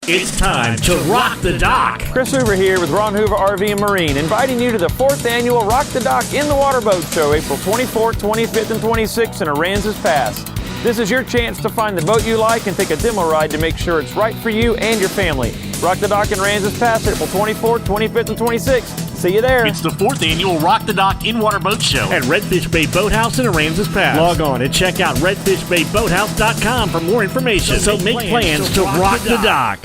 It's time to rock the dock. Chris Hoover here with Ron Hoover RV and Marine, inviting you to the 4th annual Rock the Dock in the Water Boat Show, April 24th, 25th, and 26th in Aransas Pass. This is your chance to find the boat you like and take a demo ride to make sure it's right for you and your family. Rock the Dock in Aransas Pass, April 24th, 25th, and 26th. See you there. It's the 4th annual Rock the Dock in Water Boat Show at Redfish Bay Boathouse in Aransas Pass. Log on and check out redfishbayboathouse.com for more information. So make plans to rock the dock.